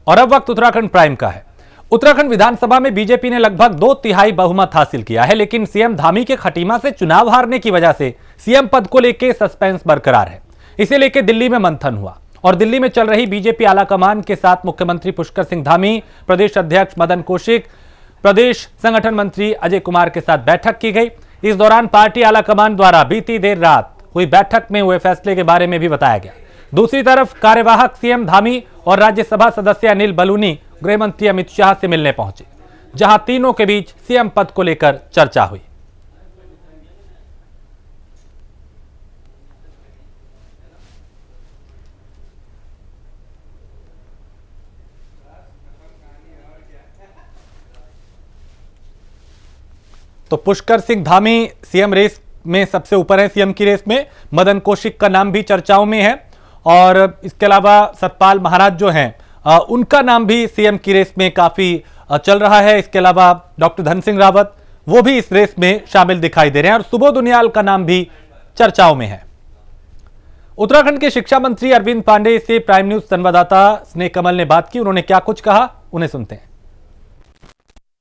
और अब वक्त उत्तराखंड प्राइम का है। उत्तराखंड विधानसभा में बीजेपी ने लगभग 2/3 बहुमत हासिल किया है, लेकिन सीएम धामी के खटीमा से चुनाव हारने की वजह से सीएम पद को लेकर सस्पेंस बरकरार है। इसे लेकर दिल्ली में मंथन हुआ और दिल्ली में चल रही बीजेपी आलाकमान के साथ मुख्यमंत्री पुष्कर सिंह धामी, प्रदेश अध्यक्ष मदन कौशिक, प्रदेश संगठन मंत्री अजय कुमार के साथ बैठक की गई। इस दौरान पार्टी आलाकमान द्वारा बीती देर रात हुई बैठक में हुए फैसले के बारे में भी बताया गया। दूसरी तरफ कार्यवाहक सीएम धामी और राज्यसभा सदस्य अनिल बलूनी गृह मंत्री अमित शाह से मिलने पहुंचे, जहां तीनों के बीच सीएम पद को लेकर चर्चा हुई। तो पुष्कर सिंह धामी सीएम रेस में सबसे ऊपर है। सीएम की रेस में मदन कौशिक का नाम भी चर्चाओं में है और इसके अलावा सतपाल महाराज जो हैं उनका नाम भी सीएम की रेस में काफी चल रहा है। इसके अलावा डॉक्टर धन सिंह रावत वो भी इस रेस में शामिल दिखाई दे रहे हैं और सुबोध उनियाल का नाम भी चर्चाओं में है। उत्तराखंड के शिक्षा मंत्री अरविंद पांडे से प्राइम न्यूज संवाददाता स्नेह कमल ने बात की। उन्होंने क्या कुछ कहा, उन्हें सुनते हैं।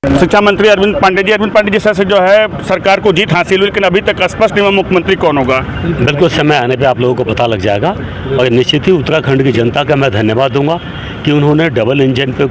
शिक्षा मंत्री अरविंद पांडे जी से जो है सरकार को जीत हासिल हुई, लेकिन अभी तक स्पष्ट नहीं हुआ मुख्यमंत्री कौन होगा। बिल्कुल समय आने पे आप लोगों को पता लग जाएगा और निश्चित ही उत्तराखंड की जनता का मैं धन्यवाद दूंगा कि उन्होंने डबल इंजन पे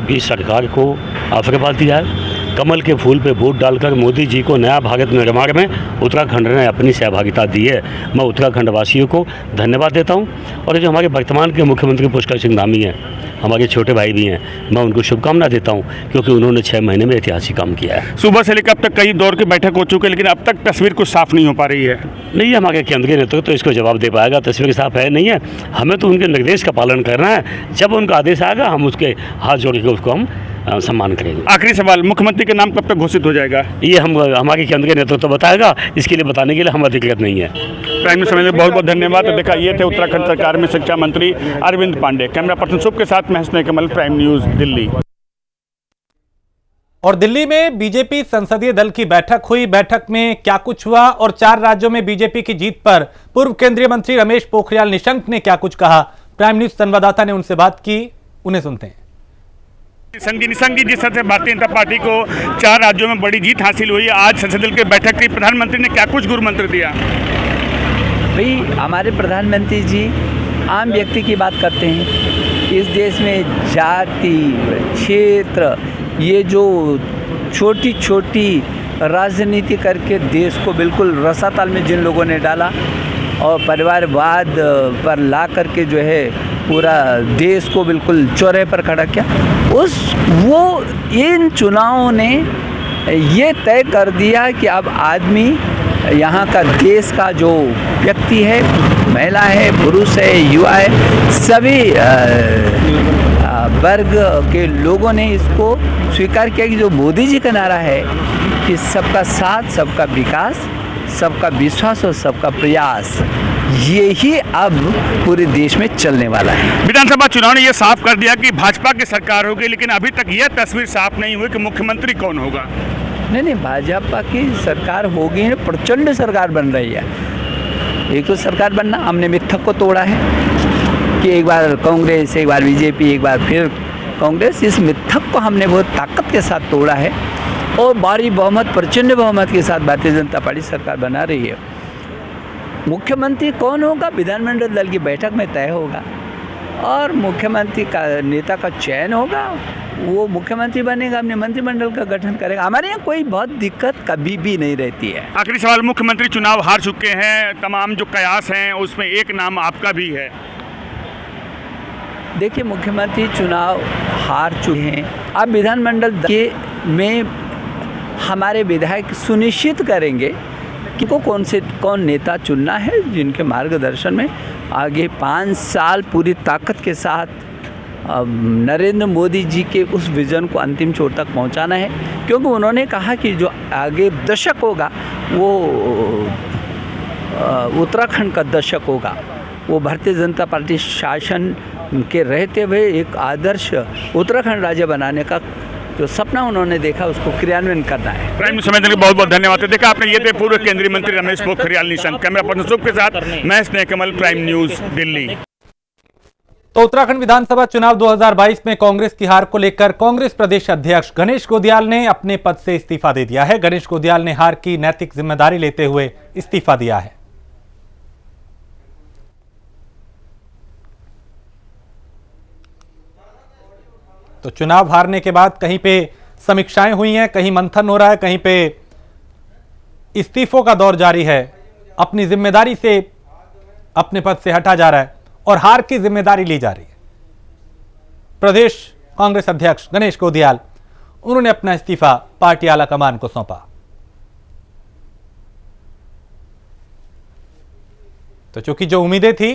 की सरकार को आशीर्वाद दिया है। कमल के फूल पे वोट डालकर मोदी जी को नया भारत निर्माण में उत्तराखंड ने अपनी सहभागिता दी है। मैं उत्तराखंड वासियों को धन्यवाद देता हूं और जो हमारे वर्तमान के मुख्यमंत्री पुष्कर सिंह धामी हैं, हमारे छोटे भाई भी हैं, मैं उनको शुभकामना देता हूं क्योंकि उन्होंने 6 महीने में ऐतिहासिक काम किया है। सुबह से लेकर अब तक कई दौर की बैठक हो चुकी है, लेकिन अब तक तस्वीर कुछ साफ नहीं हो पा रही है। नहीं, हमारे केंद्रीय नेतृत्व तो इसको जवाब दे पाएगा, तस्वीर साफ है नहीं है। हमें तो उनके निर्देश का पालन करना है। जब उनका आदेश आएगा हम उसके हाथ जोड़ के उसको हम सम्मान करेंगे। आखिरी सवाल, मुख्यमंत्री का नाम कब तक घोषित हो जाएगा? ये हम हमारे केंद्रीय नेतृत्व बताएगा, इसके लिए बताने के लिए हम अधिकृत नहीं है। प्राइम न्यूज में बहुत बहुत धन्यवाद। देखा, ये थे उत्तराखंड सरकार में शिक्षा मंत्री अरविंद पांडे। कैमरा पर्सन शुभ के साथ मैं स्नेह कमल, प्राइम न्यूज दिल्ली। और दिल्ली में बीजेपी संसदीय दल की बैठक हुई। बैठक में क्या कुछ हुआ और 4 राज्यों में बीजेपी की जीत पर पूर्व केंद्रीय मंत्री रमेश पोखरियाल निशंक ने क्या कुछ कहा, प्राइम न्यूज संवाददाता ने उनसे बात की, उन्हें सुनते हैं। निशंक जी, जिस तरह से भारतीय जनता पार्टी को 4 राज्यों में बड़ी जीत हासिल हुई, आज संसदीय दल की बैठक की, प्रधानमंत्री ने क्या कुछ गुरु मंत्र दिया? भाई, हमारे प्रधानमंत्री जी आम व्यक्ति की बात करते हैं। इस देश में जाति, क्षेत्र, ये जो छोटी छोटी राजनीति करके देश को बिल्कुल रसातल में जिन लोगों ने डाला और परिवारवाद पर ला करके जो है पूरा देश को बिल्कुल चौराहे पर खड़ा किया, इन चुनावों ने ये तय कर दिया कि अब आदमी यहाँ का देश का जो व्यक्ति है, महिला है, पुरुष है, युवा है, सभी वर्ग के लोगों ने इसको स्वीकार किया कि जो मोदी जी का नारा है कि सबका साथ, सबका विकास, सबका विश्वास और सबका प्रयास, यही अब पूरे देश में चलने वाला है। विधानसभा चुनाव ने यह साफ कर दिया कि भाजपा की सरकार होगी, लेकिन अभी तक यह तस्वीर साफ नहीं हुई कि मुख्यमंत्री कौन होगा। नहीं, भाजपा की सरकार होगी है, प्रचंड सरकार बन रही है। एक तो सरकार बनना, हमने मिथक को तोड़ा है कि एक बार कांग्रेस, एक बार बीजेपी, एक बार फिर कांग्रेस। इस मिथक को हमने बहुत ताकत के साथ तोड़ा है और भारी बहुमत, प्रचंड बहुमत के साथ भारतीय जनता पार्टी सरकार बना रही है। मुख्यमंत्री कौन होगा, विधानमंडल दल की बैठक में तय होगा और मुख्यमंत्री का नेता का चयन होगा, वो मुख्यमंत्री बनेगा, अपने मंत्रिमंडल का गठन करेगा। हमारे यहाँ कोई बहुत दिक्कत कभी भी नहीं रहती है। आखिरी सवाल, मुख्यमंत्री चुनाव हार चुके हैं, तमाम जो कयास हैं उसमें एक नाम आपका भी है। देखिए, मुख्यमंत्री चुनाव हार चुके हैं, अब विधानमंडल के में हमारे विधायक सुनिश्चित करेंगे कि को कौन नेता चुनना है, जिनके मार्गदर्शन में आगे 5 साल पूरी ताकत के साथ नरेंद्र मोदी जी के उस विज़न को अंतिम छोर तक पहुंचाना है। क्योंकि उन्होंने कहा कि जो आगे दशक होगा वो उत्तराखंड का दशक होगा, वो भारतीय जनता पार्टी शासन के रहते हुए एक आदर्श उत्तराखंड राज्य बनाने का जो सपना उन्होंने देखा उसको क्रियान्वयन करना है। प्राइम न्यूज़ के बहुत बहुत धन्यवाद। देखा आपने, ये थे पूर्व केंद्रीय मंत्री रमेश पोखरियाल निशंक। कैमरा पर्सन शुभ के साथ मैं स्नेह कमल, प्राइम न्यूज़ दिल्ली। तो उत्तराखंड विधानसभा चुनाव 2022 में कांग्रेस की हार को लेकर कांग्रेस प्रदेश अध्यक्ष गणेश गोदियाल ने अपने पद से इस्तीफा दे दिया है। गणेश गोदियाल ने हार की नैतिक जिम्मेदारी लेते हुए इस्तीफा दिया है। तो चुनाव हारने के बाद कहीं पे समीक्षाएं हुई हैं, कहीं मंथन हो रहा है, कहीं पे इस्तीफों का दौर जारी है। अपनी जिम्मेदारी से अपने पद से हटा जा रहा है और हार की जिम्मेदारी ली जा रही है। प्रदेश कांग्रेस अध्यक्ष गणेश गोदियाल, उन्होंने अपना इस्तीफा पार्टी आला कमान को सौंपा। तो चूंकि जो उम्मीदें थी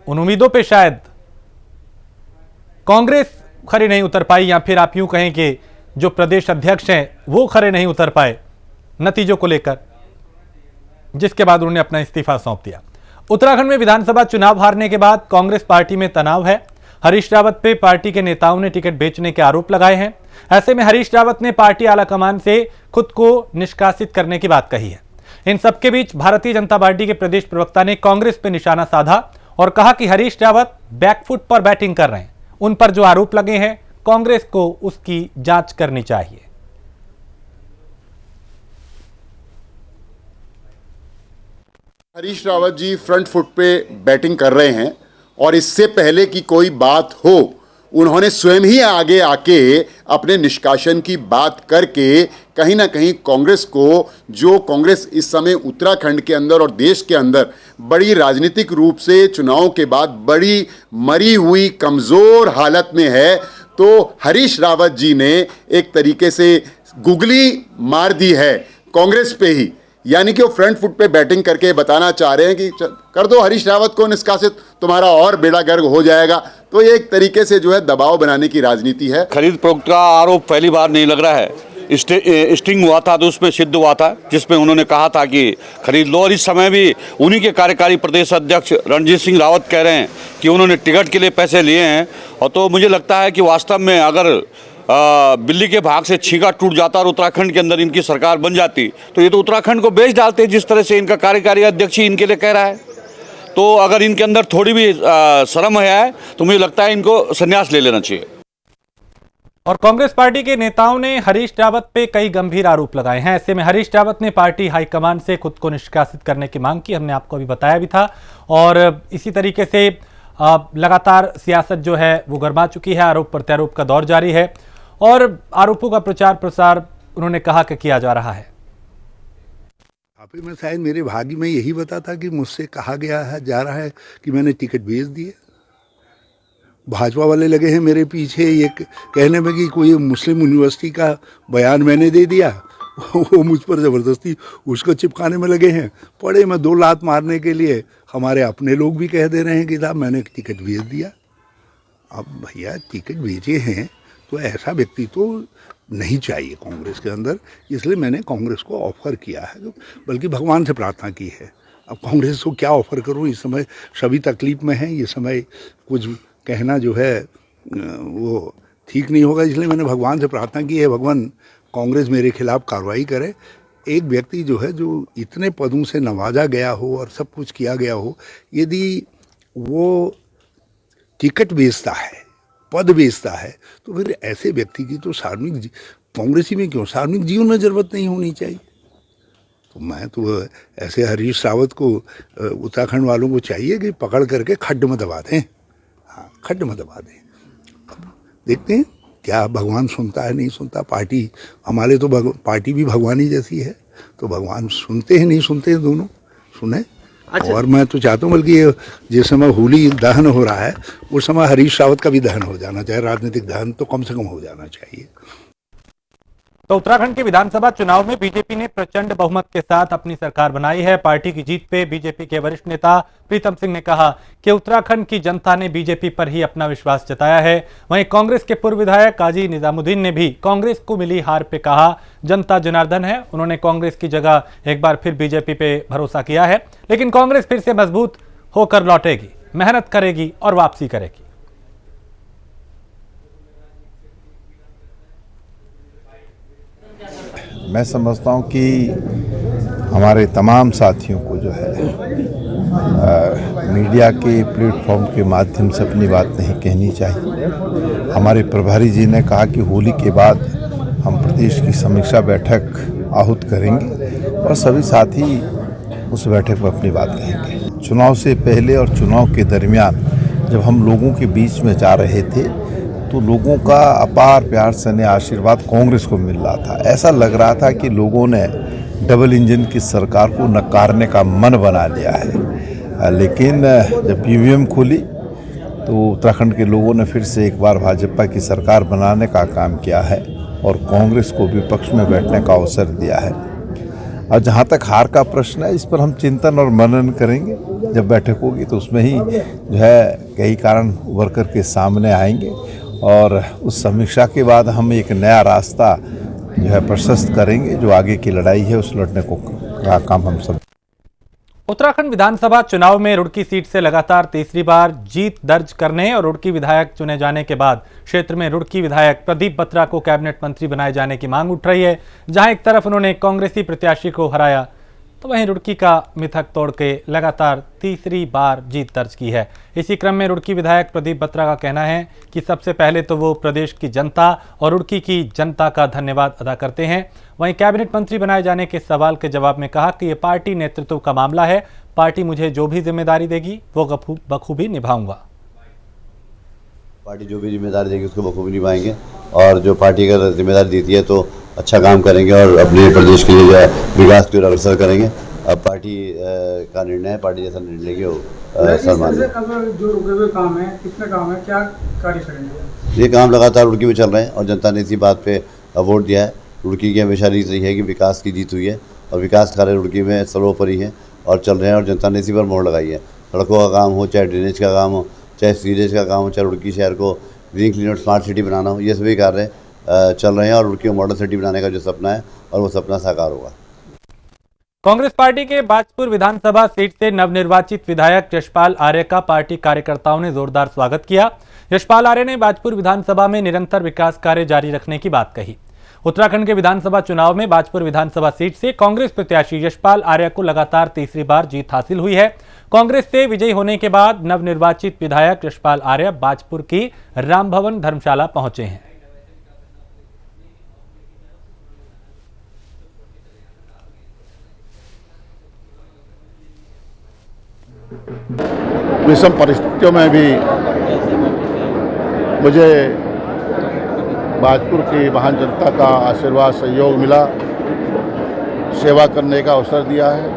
उन उम्मीदों पे शायद कांग्रेस खरे नहीं उतर पाई, या फिर आप यूं कहें कि जो प्रदेश अध्यक्ष हैं वो खरे नहीं उतर पाए नतीजों को लेकर, जिसके बाद उन्होंने अपना इस्तीफा सौंप दिया। उत्तराखंड में विधानसभा चुनाव हारने के बाद कांग्रेस पार्टी में तनाव है। हरीश रावत पे पार्टी के नेताओं ने टिकट बेचने के आरोप लगाए हैं। ऐसे में हरीश रावत ने पार्टी आलाकमान से खुद को निष्कासित करने की बात कही है। इन सबके बीच भारतीय जनता पार्टी के प्रदेश प्रवक्ता ने कांग्रेस पे निशाना साधा और कहा कि हरीश रावत बैकफुट पर बैटिंग कर रहे हैं। उन पर जो आरोप लगे हैं कांग्रेस को उसकी जांच करनी चाहिए। हरीश रावत जी फ्रंट फुट पे बैटिंग कर रहे हैं और इससे पहले कि कोई बात हो उन्होंने स्वयं ही आगे आके अपने निष्कासन की बात करके कहीं ना कहीं कांग्रेस को, जो कांग्रेस इस समय उत्तराखंड के अंदर और देश के अंदर बड़ी राजनीतिक रूप से चुनावों के बाद बड़ी मरी हुई कमज़ोर हालत में है, तो हरीश रावत जी ने एक तरीके से गुगली मार दी है कांग्रेस पे ही। यानी कि वो फ्रंट फुट पे बैटिंग करके बताना चाह रहे हैं कि कर दो हरीश रावत को निष्कासित, तुम्हारा और बेड़ा गर्क हो जाएगा। तो ये एक तरीके से जो है दबाव बनाने की राजनीति है। खरीद फरोख्त का आरोप पहली बार नहीं लग रहा है। स्टिंग हुआ था तो उसमें सिद्ध हुआ था, जिसमें उन्होंने कहा था कि खरीद लो, और इस समय भी उन्हीं के कार्यकारी प्रदेश अध्यक्ष रणजीत सिंह रावत कह रहे हैं कि उन्होंने टिकट के लिए पैसे लिए हैं। और तो मुझे लगता है कि वास्तव में अगर बिल्ली के भाग से छींका टूट जाता और उत्तराखंड के अंदर इनकी सरकार बन जाती तो ये तो उत्तराखंड को बेच डालते, जिस तरह से इनका कार्यकारी अध्यक्ष ही इनके लिए कह रहा है। तो अगर इनके अंदर थोड़ी भी शर्म है तो मुझे लगता है इनको संन्यास ले लेना चाहिए। और कांग्रेस पार्टी के नेताओं ने हरीश रावत पे कई गंभीर आरोप लगाए हैं। ऐसे में हरीश रावत ने पार्टी हाईकमान से खुद को निष्कासित करने की मांग की, हमने आपको अभी बताया भी था। और इसी तरीके से लगातार सियासत जो है वो गर्मा चुकी है, आरोप प्रत्यारोप का दौर जारी है और आरोपों का प्रचार प्रसार उन्होंने कहा कि किया जा रहा है। आप में शायद मेरे भाग्य में यही बता था कि मुझसे कहा गया है, जा रहा है कि मैंने टिकट बेच दिए। भाजपा वाले लगे हैं मेरे पीछे ये कहने में कि कोई मुस्लिम यूनिवर्सिटी का बयान मैंने दे दिया, वो मुझ पर ज़बरदस्ती उसको चिपकाने में लगे हैं। पड़े मैं 2 लात मारने के लिए हमारे अपने लोग भी कह दे रहे हैं कि साहब मैंने टिकट बेच दिया। अब भैया टिकट बेचे हैं तो ऐसा व्यक्ति तो नहीं चाहिए कांग्रेस के अंदर, इसलिए मैंने कांग्रेस को ऑफर किया है, बल्कि भगवान से प्रार्थना की है। अब कांग्रेस को क्या ऑफर करूं, इस समय सभी तकलीफ में हैं, ये समय कुछ कहना जो है वो ठीक नहीं होगा, इसलिए मैंने भगवान से प्रार्थना की है, भगवान कांग्रेस मेरे खिलाफ कार्रवाई करे। एक व्यक्ति जो है जो इतने पदों से नवाजा गया हो और सब कुछ किया गया हो, यदि वो टिकट बेचता है, पद बेचता है, तो फिर ऐसे व्यक्ति की तो सार्वजनिक कांग्रेसी में क्यों सार्वजनिक जीवन में जरूरत नहीं होनी चाहिए। तो मैं तो ऐसे हरीश रावत को उत्तराखंड वालों को चाहिए कि पकड़ करके खड्ड में दबा दें। हाँ, खड्ड में दबा दें। देखते हैं क्या भगवान सुनता है नहीं सुनता। पार्टी हमारे तो पार्टी भी भगवान ही जैसी है, तो भगवान सुनते हैं नहीं सुनते हैं, दोनों सुने। अच्छा। और मैं तो चाहता हूँ बल्कि जिस समय होली दहन हो रहा है उस समय हरीश रावत का भी दहन हो जाना चाहिए, राजनीतिक दहन तो कम से कम हो जाना चाहिए। तो उत्तराखंड के विधानसभा चुनाव में बीजेपी ने प्रचंड बहुमत के साथ अपनी सरकार बनाई है। पार्टी की जीत पे बीजेपी के वरिष्ठ नेता प्रीतम सिंह ने कहा कि उत्तराखंड की जनता ने बीजेपी पर ही अपना विश्वास जताया है। वहीं कांग्रेस के पूर्व विधायक काजी निजामुद्दीन ने भी कांग्रेस को मिली हार पे कहा जनता जनार्दन है। उन्होंने कांग्रेस की जगह एक बार फिर बीजेपी पे भरोसा किया है, लेकिन कांग्रेस फिर से मजबूत होकर लौटेगी, मेहनत करेगी और वापसी करेगी। मैं समझता हूँ कि हमारे तमाम साथियों को जो है मीडिया के प्लेटफॉर्म के माध्यम से अपनी बात नहीं कहनी चाहिए। हमारे प्रभारी जी ने कहा कि होली के बाद हम प्रदेश की समीक्षा बैठक आहूत करेंगे और सभी साथी उस बैठक में अपनी बात कहेंगे। चुनाव से पहले और चुनाव के दरमियान जब हम लोगों के बीच में जा रहे थे तो लोगों का अपार प्यार स्नेह आशीर्वाद कांग्रेस को मिल रहा था। ऐसा लग रहा था कि लोगों ने डबल इंजन की सरकार को नकारने का मन बना लिया है। लेकिन जब ईवीएम खुली तो उत्तराखंड के लोगों ने फिर से एक बार भाजपा की सरकार बनाने का काम किया है और कांग्रेस को विपक्ष में बैठने का अवसर दिया है। और जहाँ तक हार का प्रश्न है, इस पर हम चिंतन और मनन करेंगे। जब बैठक होगी तो उसमें ही जो है कई कारण उभर कर के सामने आएंगे और उस समीक्षा के बाद हम एक नया रास्ता जो है प्रशस्त करेंगे। जो आगे की लड़ाई है उस लड़ने को का काम हम सब। उत्तराखंड विधानसभा चुनाव में रुड़की सीट से लगातार तीसरी बार जीत दर्ज करने और रुड़की विधायक चुने जाने के बाद क्षेत्र में रुड़की विधायक प्रदीप बत्रा को कैबिनेट मंत्री बनाए जाने की मांग उठ रही है। जहां एक तरफ उन्होंने कांग्रेसी प्रत्याशी को हराया तो वहीं रुड़की का मिथक तोड़ के लगातार तीसरी बार जीत दर्ज की है। इसी क्रम में रुड़की विधायक प्रदीप बत्रा का कहना है कि सबसे पहले तो वो प्रदेश की जनता और रुड़की की जनता का धन्यवाद अदा करते हैं। वहीं कैबिनेट मंत्री बनाए जाने के सवाल के जवाब में कहा कि ये पार्टी नेतृत्व का मामला है, पार्टी मुझे जो भी जिम्मेदारी देगी वो बखूबी निभाऊंगा। पार्टी जो भी जिम्मेदारी देगी उसको बखूबी निभाएंगे और जो पार्टी अगर जिम्मेदारी देती है तो अच्छा काम करेंगे और अपने प्रदेश के लिए जो है विकास की ओर अग्रसर करेंगे। अब पार्टी का निर्णय है, पार्टी जैसा निर्णय लेगी वो सम्मान। जो रुके हुए काम है, कितने काम है, क्या कार्य करेंगे? ये काम लगातार रुड़की में चल रहे हैं और जनता ने इसी बात पे वोट दिया है। रुड़की की हमेशा रीत रही है कि विकास की जीत हुई है और विकास कार्य रुड़की में सर्वोपरि है और चल रहे हैं और जनता ने इसी पर मोहर लगाई है। सड़कों का काम हो, चाहे ड्रेनेज का काम हो, चाहे सीवरेज का काम हो, चाहे रुड़की शहर को ग्रीन क्लीन और स्मार्ट सिटी बनाना हो, ये सभी कार्य चल रहे हैं और रुड़की को मॉडल सिटी बनाने का जो सपना है और वो सपना साकार होगा। कांग्रेस पार्टी के बाजपुर विधानसभा सीट से नवनिर्वाचित विधायक यशपाल आर्य का पार्टी कार्यकर्ताओं ने जोरदार स्वागत किया। यशपाल आर्य ने बाजपुर विधानसभा में निरंतर विकास कार्य जारी रखने की बात कही। उत्तराखंड के विधानसभा चुनाव में बाजपुर विधानसभा सीट से कांग्रेस प्रत्याशी यशपाल आर्य को लगातार तीसरी बार जीत हासिल हुई है। कांग्रेस से विजयी होने के बाद नवनिर्वाचित विधायक यशपाल आर्य बाजपुर की रामभवन धर्मशाला पहुंचे हैं। विषम परिस्थितियों में भी मुझे बाजपुर की महान जनता का आशीर्वाद सहयोग मिला, सेवा करने का अवसर दिया है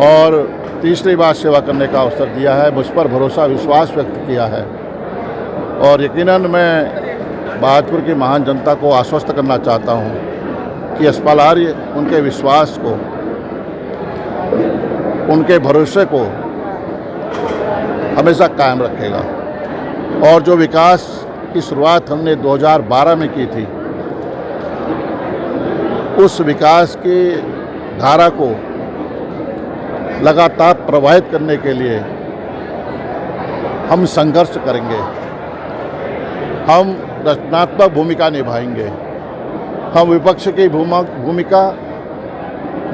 और तीसरी बार सेवा करने का अवसर दिया है। मुझ पर भरोसा विश्वास व्यक्त किया है और यकीनन मैं बाजपुर की महान जनता को आश्वस्त करना चाहता हूं कि यशपाल आर्य उनके विश्वास को, उनके भरोसे को हमेशा कायम रखेगा और जो विकास की शुरुआत हमने 2012 में की थी, उस विकास की धारा को लगातार प्रवाहित करने के लिए हम संघर्ष करेंगे, हम रचनात्मक भूमिका निभाएंगे, हम विपक्ष की भूमिका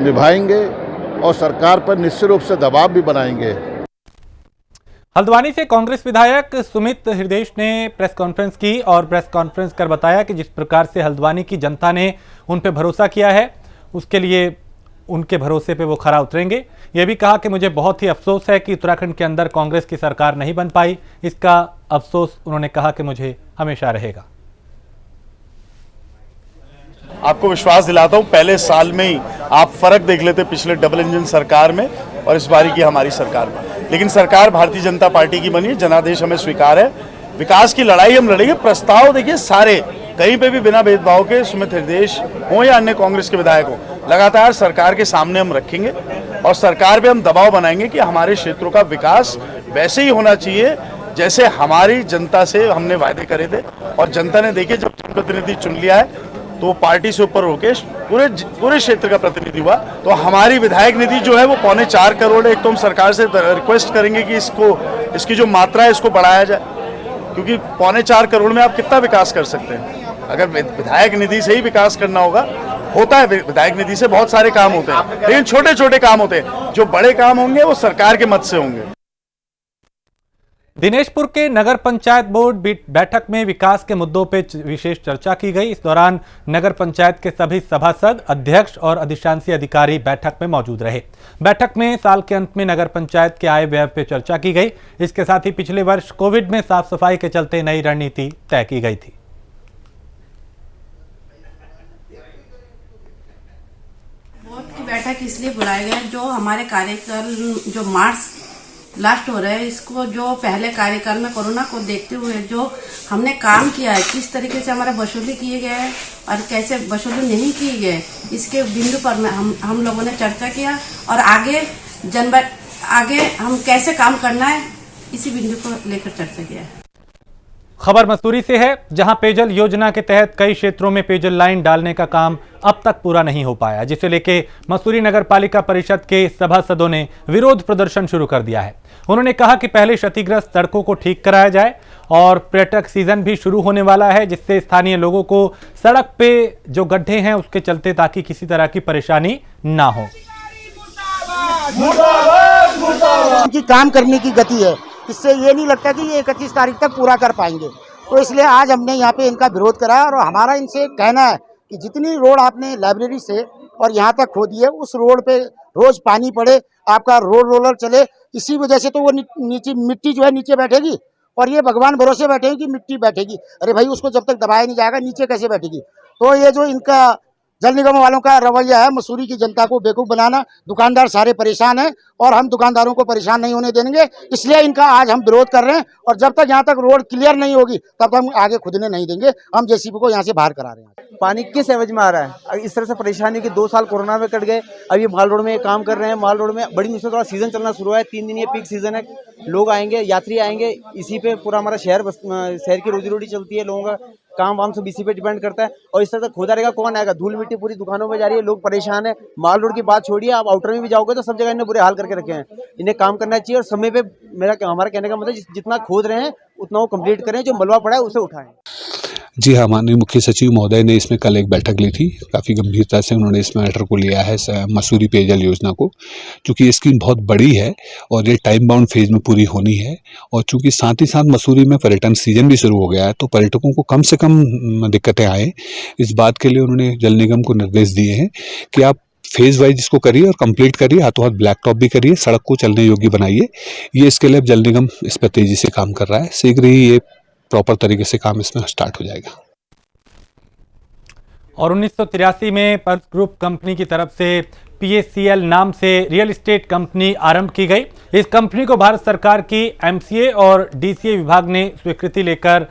निभाएंगे और सरकार पर निश्चित रूप से दबाव भी बनाएंगे। हल्द्वानी से कांग्रेस विधायक सुमित हृदय ने प्रेस कॉन्फ्रेंस की और प्रेस कॉन्फ्रेंस कर बताया कि जिस प्रकार से हल्द्वानी की जनता ने उन पर भरोसा किया है, उसके लिए उनके भरोसे पे वो खरा उतरेंगे। ये भी कहा कि मुझे बहुत ही अफसोस है कि उत्तराखंड के अंदर कांग्रेस की सरकार नहीं बन पाई। इसका अफसोस उन्होंने कहा कि मुझे हमेशा रहेगा। आपको विश्वास दिलाता हूं, पहले साल में ही आप फर्क देख लेते पिछले डबल इंजन सरकार में और इस बारी की हमारी सरकार में। लेकिन सरकार भारतीय जनता पार्टी की बनी है, जनादेश हमें स्वीकार है, विकास की लड़ाई हम लड़ेंगे। प्रस्ताव देखिए सारे कहीं पे भी बिना भेदभाव के सुमित हृदय हो या अन्य कांग्रेस के विधायक हो, लगातार सरकार के सामने हम रखेंगे और सरकार पे हम दबाव बनाएंगे कि हमारे क्षेत्रों का विकास वैसे ही होना चाहिए जैसे हमारी जनता से हमने वायदे करे थे। और जनता ने देखिए जब जनप्रतिनिधि चुन लिया है तो पार्टी से ऊपर होके पूरे क्षेत्र का प्रतिनिधि हुआ। तो हमारी विधायक निधि जो है वो 4.25 करोड़ है। एक तो हम सरकार से रिक्वेस्ट करेंगे कि इसकी जो मात्रा है इसको बढ़ाया जाए, क्योंकि 4.25 करोड़ में आप कितना विकास कर सकते हैं। अगर विधायक निधि से ही विकास करना होगा होता है विधायक निधि से बहुत सारे काम होते हैं, लेकिन छोटे छोटे काम होते हैं। जो बड़े काम होंगे वो सरकार के मत से होंगे। दिनेशपुर के नगर पंचायत बोर्ड बैठक में विकास के मुद्दों पर विशेष चर्चा की गई। इस दौरान नगर पंचायत के सभी सभासद, अध्यक्ष और अधिशांसी अधिकारी बैठक में मौजूद रहे। बैठक में साल के अंत में नगर पंचायत के आय व्यय पर चर्चा की गई। इसके साथ ही पिछले वर्ष कोविड में साफ सफाई के चलते नई रणनीति तय की गई थी। बोर्ड की बैठक इसलिए बुलाया गया जो हमारे कार्यकाल जो मार्च लास्ट हो रहा है, इसको जो पहले कार्यकाल में कोरोना को देखते हुए जो हमने काम किया है, किस तरीके से हमारा वसूली किए गए और कैसे वसूली नहीं किए गए, इसके बिंदु पर हम लोगों ने चर्चा किया और आगे हम कैसे काम करना है, इसी बिंदु को लेकर चर्चा किया है। खबर मसूरी से है, जहां पेयजल योजना के तहत कई क्षेत्रों में पेयजल लाइन डालने का काम अब तक पूरा नहीं हो पाया, जिसे लेके मसूरी नगर पालिका परिषद के सभासदों ने विरोध प्रदर्शन शुरू कर दिया है। उन्होंने कहा कि पहले क्षतिग्रस्त सड़कों को ठीक कराया जाए और पर्यटक सीजन भी शुरू होने वाला है, जिससे स्थानीय लोगों को सड़क पे जो गड्ढे हैं उसके चलते ताकि किसी तरह की परेशानी ना हो। उनकी काम करने की गति है, इससे ये नहीं लगता कि ये 31 तारीख तक पूरा कर पाएंगे। तो इसलिए आज हमने यहाँ पे इनका विरोध करा और हमारा इनसे कहना है कि जितनी रोड आपने लाइब्रेरी से और यहाँ तक खोदी है, उस रोड पे रोज पानी पड़े, आपका रोड रोलर चले, इसी वजह से तो वो नीचे मिट्टी जो है नीचे बैठेगी और ये भगवान भरोसे बैठेगी कि मिट्टी बैठेगी। अरे भाई, उसको जब तक दबाया नहीं जाएगा नीचे कैसे बैठेगी। तो ये जो इनका जल निगम वालों का रवैया है मसूरी की जनता को बेवकूफ़ बनाना, दुकानदार सारे परेशान हैं और हम दुकानदारों को परेशान नहीं होने देंगे, इसलिए इनका आज हम विरोध कर रहे हैं। और जब तक यहाँ तक रोड क्लियर नहीं होगी तब तक हम आगे खुदने नहीं देंगे। हम जेसीबी को यहाँ से बाहर करा रहे हैं। पानी किस एवज में आ रहा है? इस तरह से परेशानी की 2 साल कोरोना में कट गए। अब ये माल रोड में काम कर रहे हैं। माल रोड में बड़ी मुश्किल, थोड़ा सीजन चलना शुरू है, 3 दिन ये पीक सीजन है, लोग आएंगे, यात्री आएंगे, इसी पे पूरा हमारा शहर की रोजी रोटी चलती है, लोगों का काम वाम सब इसी पे डिपेंड करता है। और इस तरह से खोदा रहेगा, कौन आएगा? धूल मिट्टी पूरी दुकानों में जा रही है, लोग परेशान है। माल रोड की बात छोड़िए, आप आउटर में भी जाओगे तो सब जगह इन्हें बुरे हाल करके रखे हैं। इन्हें काम करना चाहिए और समय पे हमारा कहने का मतलब जितना खोद रहे हैं उतना वो कंप्लीट करें, जो मलबा पड़ा है उसे उठाएं। जी हाँ, माननीय मुख्य सचिव महोदय ने इसमें कल एक बैठक ली थी। काफ़ी गंभीरता से उन्होंने इस मैटर को लिया है, मसूरी पेयजल योजना को, क्योंकि ये स्कीम बहुत बड़ी है और ये टाइम बाउंड फेज में पूरी होनी है। और चूंकि साथ ही साथ मसूरी में पर्यटन सीजन भी शुरू हो गया है, तो पर्यटकों को कम से कम दिक्कतें आए, इस बात के लिए उन्होंने जल निगम को निर्देश दिए हैं कि आप फेज वाइज इसको करिए और कंप्लीट करिए, हाथों हाथ ब्लैक टॉप भी करिए, सड़क को चलने योग्य बनाइए। ये इसके लिए जल निगम इस पर तेजी से काम कर रहा है। शीघ्र ही ये प्रॉपर तरीके से काम इसमें स्टार्ट हो जाएगा। और 1983 में पर्थ ग्रुप कंपनी की तरफ से PACL नाम से रियल एस्टेट कंपनी आरंभ की गई। इस कंपनी को भारत सरकार की MCA और DCA विभाग ने स्वीकृति लेकर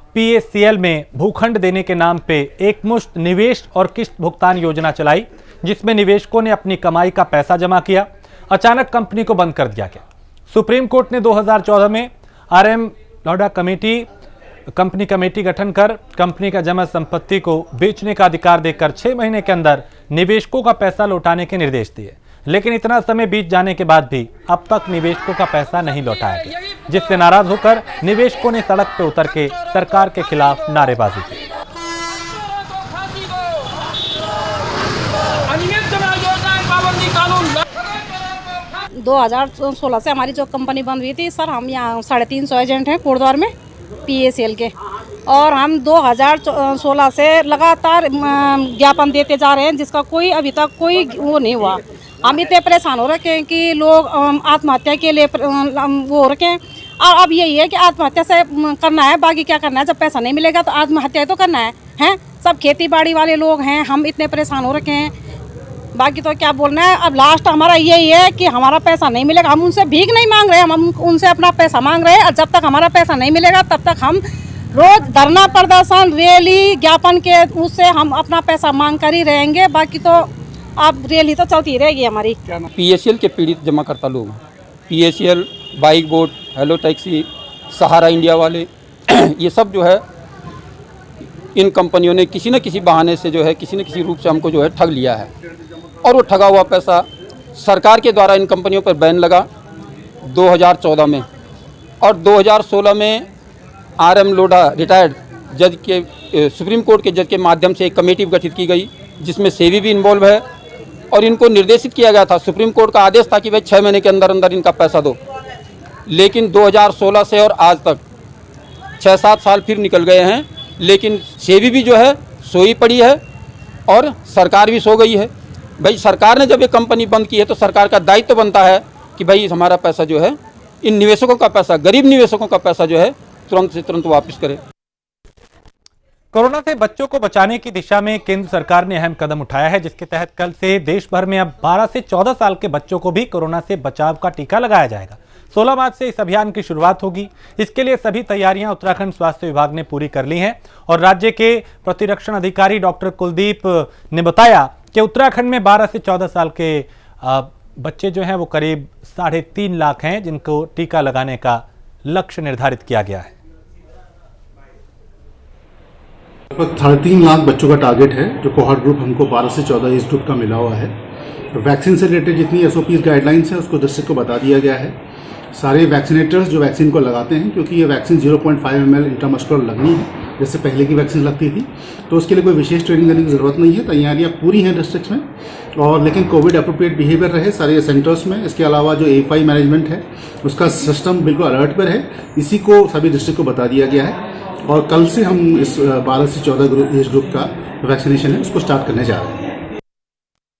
PACL में भूखंड देने के नाम पे एकमुश्त निवेश और किस्त भुगतान योजना चलाई, जिसमें निवेशकों ने अपनी कमाई का पैसा जमा किया। अचानक कंपनी को बंद कर दिया गया। सुप्रीम कोर्ट ने 2014 में RM लौडा कंपनी कमेटी गठन कर कंपनी का जमा संपत्ति को बेचने का अधिकार देकर 6 महीने के अंदर निवेशकों का पैसा लौटाने के निर्देश दिए। लेकिन इतना समय बीत जाने के बाद भी अब तक निवेशकों का पैसा नहीं लौटाया गया, जिससे नाराज होकर निवेशकों ने सड़क पर उतर के सरकार के खिलाफ नारेबाजी की। 2016 से हमारी जो कंपनी बंद हुई थी सर, हम यहाँ 350 एजेंट हैं कोटद्वार में PACL के, और हम 2016 से लगातार ज्ञापन देते जा रहे हैं, जिसका कोई अभी तक कोई वो नहीं हुआ। हम इतने परेशान हो रखे हैं कि लोग आत्महत्या के लिए वो हो रखे हैं। और अब यही है कि आत्महत्या से करना है, बाकी क्या करना है? जब पैसा नहीं मिलेगा तो आत्महत्या तो करना है। सब खेती बाड़ी वाले लोग हैं, हम इतने परेशान हो रखे हैं, बाकी तो क्या बोलना है। अब लास्ट हमारा यही है कि हमारा पैसा नहीं मिलेगा। हम उनसे भीख नहीं मांग रहे, हम उनसे अपना पैसा मांग रहे हैं। और जब तक हमारा पैसा नहीं मिलेगा तब तक हम रोज धरना प्रदर्शन, रैली, ज्ञापन के उससे हम अपना पैसा मांग कर ही रहेंगे। बाकी तो अब रैली तो चलती रहेगी हमारी। PACL के पीड़ित जमाकर्ता लोग, PACL, bike boat, hello taxi, Sahara India वाले, ये सब जो है इन कंपनियों ने किसी न किसी बहाने से जो है किसी न किसी रूप से हमको जो है ठग लिया है। और वो ठगा हुआ पैसा सरकार के द्वारा इन कंपनियों पर बैन लगा 2014 में, और 2016 में RM लोढ़ा रिटायर्ड जज के, सुप्रीम कोर्ट के जज के माध्यम से एक कमेटी गठित की गई जिसमें सेबी भी इन्वॉल्व है, और इनको निर्देशित किया गया था, सुप्रीम कोर्ट का आदेश था कि भाई 6 महीने के अंदर अंदर इनका पैसा दो। लेकिन 2016 से और आज तक 6-7 साल फिर निकल गए हैं, लेकिन सेबी भी जो है सोई पड़ी है और सरकार भी सो गई है। भाई सरकार ने जब ये कंपनी बंद की है तो सरकार का दायित्व तो बनता है कि भाई हमारा पैसा जो है, इन निवेशकों का पैसा, गरीब निवेशकों का पैसा जो है तुरंत से तुरंत वापस करे। कोरोना से बच्चों को बचाने की दिशा में केंद्र सरकार ने अहम कदम उठाया है, जिसके तहत कल से देश भर में अब 12 से 14 साल के बच्चों को भी कोरोना से बचाव का टीका लगाया जाएगा। 16 मार्च से इस अभियान की शुरुआत होगी। इसके लिए सभी तैयारियां उत्तराखंड स्वास्थ्य विभाग ने पूरी कर ली हैं और राज्य के प्रतिरक्षण अधिकारी डॉक्टर कुलदीप ने बताया कि उत्तराखंड में 12 से 14 साल के बच्चे जो हैं वो करीब 3.5 लाख हैं, जिनको टीका लगाने का लक्ष्य निर्धारित किया गया है। लगभग 3.5 लाख बच्चों का टारगेट है, जो कोहॉर्ट ग्रुप हमको 12 से 14 एज ग्रुप का मिला हुआ है। वैक्सीन से रिलेटेड जितनी एसओपीज गाइडलाइंस है उसको डिस्ट्रिक्ट को बता दिया गया है। सारे वैक्सीनेटर्स जो वैक्सीन को लगाते हैं, क्योंकि ये वैक्सीन 0.5 ml इंट्रामस्कुलर लगनी है जैसे पहले की वैक्सीन लगती थी, तो उसके लिए कोई विशेष ट्रेनिंग करने की ज़रूरत नहीं है। तैयारियां पूरी हैं डिस्ट्रिक्ट में, और लेकिन कोविड अप्रोप्रिएट बिहेवियर रहे सारे सेंटर्स में। इसके अलावा जो AFI मैनेजमेंट है उसका सिस्टम बिल्कुल अलर्ट पर है, इसी को सभी डिस्ट्रिक्ट को बता दिया गया है। और कल से हम इस 12 से 14 एज ग्रुप का वैक्सीनेशन है उसको स्टार्ट करने जा रहे हैं।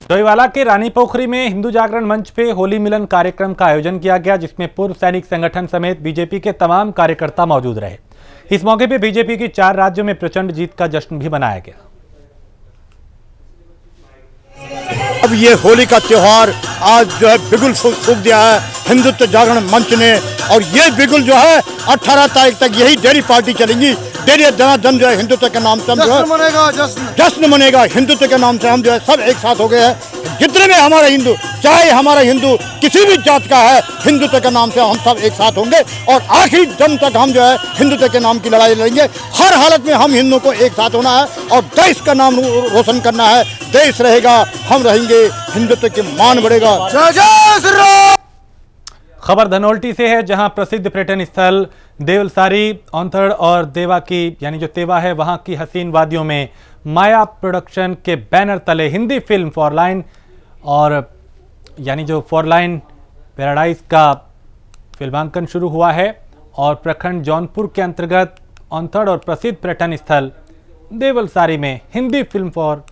डोईवाला के रानी पोखरी में हिंदू जागरण मंच पे होली मिलन कार्यक्रम का आयोजन किया गया, जिसमें पूर्व सैनिक संगठन समेत बीजेपी के तमाम कार्यकर्ता मौजूद रहे। इस मौके पे बीजेपी की 4 राज्यों में प्रचंड जीत का जश्न भी मनाया गया। अब ये होली का त्योहार आज जो है बिगुल फूंक दिया है हिंदुत्व जागरण मंच ने, और ये बिगुल जो है 18 तारीख तक यही डेयरी पार्टी चलेंगी। डेयरी जनार्दन जो है हिंदुत्व के नाम से हम जो है जश्न मनेगा हिंदुत्व के नाम से। हम जो है सब एक साथ हो गए हैं, जितने भी हमारे हिंदू, चाहे हमारा हिंदू किसी भी जात का है, हिंदुत्व के नाम से हम सब एक साथ होंगे और आखिरी दम तक हम जो है हिंदुत्व के नाम की लड़ाई लड़ेंगे। हर हालत में हम हिंदुओं को एक साथ होना है और देश का नाम रोशन करना है। देश रहेगा, हम रहेंगे, हिंदुत्व की मान बढ़ेगा। खबर धनोल्टी से है, जहां प्रसिद्ध पर्यटन स्थल देवलसारी, औंथड़ और देवा की यानी जो तेवा है वहां की हसीन वादियों में माया प्रोडक्शन के बैनर तले हिंदी फिल्म फॉरलाइन और यानी जो फॉरलाइन पैराडाइज का फिल्मांकन शुरू हुआ है। और प्रखंड जौनपुर के अंतर्गत औंथड़ और प्रसिद्ध पर्यटन स्थल देवलसारी में Hindi film for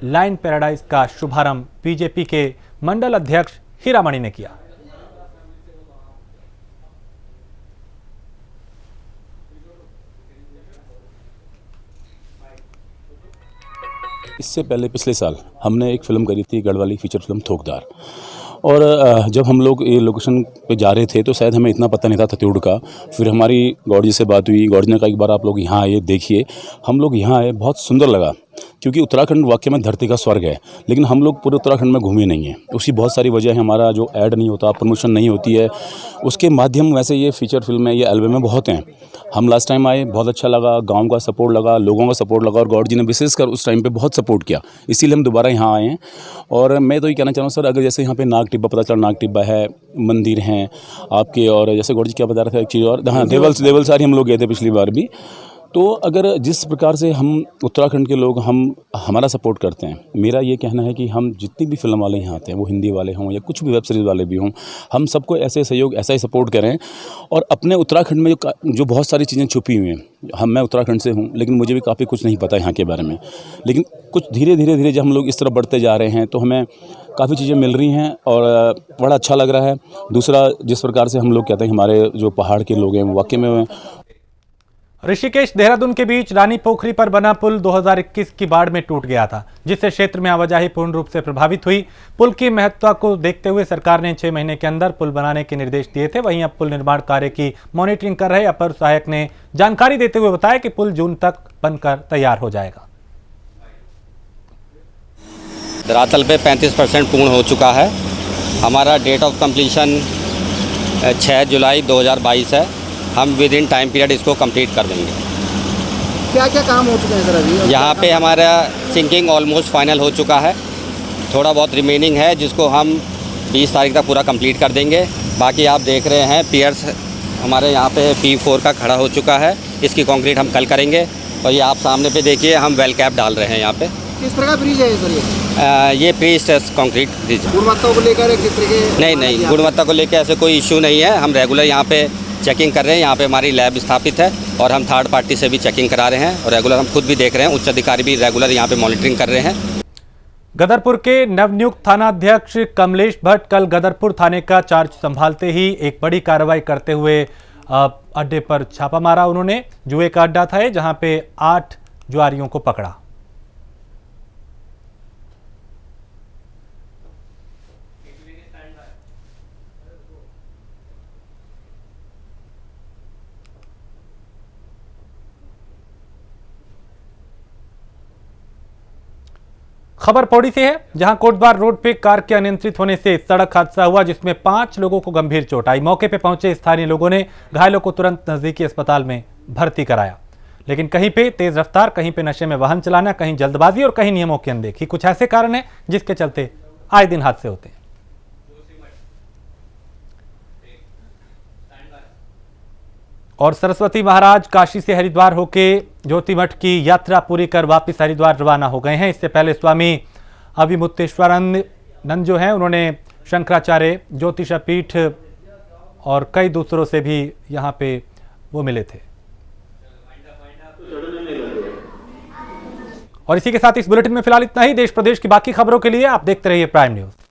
line paradise का शुभारंभ बीजेपी के मंडल अध्यक्ष हीरामणि ने किया। इससे पहले पिछले साल हमने एक फ़िल्म करी थी गढ़वाली फीचर फिल्म थोकदार, और जब हम लोग ये लोकेशन पे जा रहे थे तो शायद हमें इतना पता नहीं था तत्यूड़ का। फिर हमारी गौड़ जी से बात हुई, गौड़ जी ने कहा एक बार आप लोग यहाँ आइए देखिए। हम लोग यहाँ आए, बहुत सुंदर लगा, क्योंकि उत्तराखंड वाकई में धरती का स्वर्ग है, लेकिन हम लोग पूरे उत्तराखंड में घूमे नहीं हैं। उसकी बहुत सारी वजह है, हमारा जो ऐड नहीं होता, प्रमोशन नहीं होती है, उसके माध्यम। वैसे ये फीचर फिल्म है, ये एल्बम में बहुत हैं। हम लास्ट टाइम आए, बहुत अच्छा लगा, गांव का सपोर्ट लगा, लोगों का सपोर्ट लगा, और गौड़ जी ने विशेषकर उस टाइम पे बहुत सपोर्ट किया, इसीलिए हम दोबारा यहाँ आए हैं। और मैं तो ये कहना चाह रहा हूँ सर, अगर जैसे यहाँ पे नाग टिब्बा, पता चला नाग टिब्बा है, मंदिर हैं आपके, और जैसे गौड़ जी क्या बता रहा था एक चीज़ और, हाँ देवलसारी हम लोग गए थे पिछली बार भी। तो अगर जिस प्रकार से हम उत्तराखंड के लोग हमारा सपोर्ट करते हैं, मेरा ये कहना है कि हम जितनी भी फिल्म वाले यहाँ आते हैं, वो हिंदी वाले हों या कुछ भी वेब सीरीज़ वाले भी हों, हम सबको ऐसे सहयोग, ऐसा ही सपोर्ट करें। और अपने उत्तराखंड में जो बहुत सारी चीज़ें छुपी हुई हैं, मैं उत्तराखंड से हूँ, लेकिन मुझे भी काफ़ी कुछ नहीं पता यहाँ के बारे में, लेकिन कुछ धीरे धीरे जब हम लोग इस तरह बढ़ते जा रहे हैं तो हमें काफ़ी चीज़ें मिल रही हैं और बड़ा अच्छा लग रहा है। दूसरा, जिस प्रकार से हम लोग कहते हैं हमारे जो पहाड़ के लोग हैं, वाकई में ऋषिकेश देहरादून के बीच रानी पोखरी पर बना पुल 2021 की बाढ़ में टूट गया था, जिससे क्षेत्र में आवाजाही पूर्ण रूप से प्रभावित हुई। पुल की महत्ता को देखते हुए सरकार ने 6 महीने के अंदर पुल बनाने के निर्देश दिए थे। वहीं अब पुल निर्माण कार्य की मॉनिटरिंग कर रहे अपर सहायक ने जानकारी देते हुए बताया कि पुल जून तक बनकर तैयार हो जाएगा। धरातल पे 35% पूर्ण हो चुका है। हमारा डेट ऑफ कंप्लीशन 6 जुलाई 2022 है। हम विद इन टाइम पीरियड इसको कंप्लीट कर देंगे। क्या क्या काम हो चुके हैं सर अभी? यहाँ पे हमारा सिंकिंग ऑलमोस्ट फाइनल हो चुका है, थोड़ा बहुत रिमेनिंग है जिसको हम 20 तारीख तक पूरा कंप्लीट कर देंगे। बाकी आप देख रहे हैं पियर्स हमारे यहाँ पे P4 का खड़ा हो चुका है, इसकी कंक्रीट हम कल करेंगे। और ये आप सामने पे देखिए, हम वेल कैप डाल रहे हैं यहाँ पे। किस तरह का ब्रिज है सर ये प्री स्ट्रेस कंक्रीट ब्रिज है। गुणवत्ता को लेकर किस तरह के? नहीं, गुणवत्ता को लेकर ऐसे कोई इशू नहीं है। हम रेगुलर यहाँ पे चेकिंग कर रहे हैं। यहाँ पे हमारी लैब स्थापित है और हम थर्ड पार्टी से भी चेकिंग करा रहे हैं और रेगुलर हम खुद भी देख रहे हैं। उच्च अधिकारी भी रेगुलर यहाँ पे मॉनिटरिंग कर रहे हैं। गदरपुर के नवनियुक्त थानाध्यक्ष कमलेश भट्ट कल गदरपुर थाने का चार्ज संभालते ही एक बड़ी कार्रवाई करते हुए अड्डे पर छापा मारा। उन्होंने जुए का अड्डा था जहां पे 8 जुआरियों को पकड़ा। खबर पौड़ी से है, जहां कोटद्वार रोड पे कार के अनियंत्रित होने से सड़क हादसा हुआ जिसमें 5 लोगों को गंभीर चोट आई। मौके पे पहुंचे स्थानीय लोगों ने घायलों को तुरंत नजदीकी अस्पताल में भर्ती कराया, लेकिन कहीं पे तेज रफ्तार, कहीं पे नशे में वाहन चलाना, कहीं जल्दबाजी और कहीं नियमों की अनदेखी, कुछ ऐसे कारण हैं जिसके चलते आए दिन हादसे होते हैं। और सरस्वती महाराज काशी से हरिद्वार होके ज्योतिमठ की यात्रा पूरी कर वापस हरिद्वार रवाना हो गए हैं। इससे पहले स्वामी अविमुक्तेश्वरानंद जो हैं उन्होंने शंकराचार्य, ज्योतिष पीठ और कई दूसरों से भी यहाँ पे वो मिले थे। और इसी के साथ इस बुलेटिन में फिलहाल इतना ही। देश प्रदेश की बाकी खबरों के लिए आप देखते रहिए प्राइम न्यूज।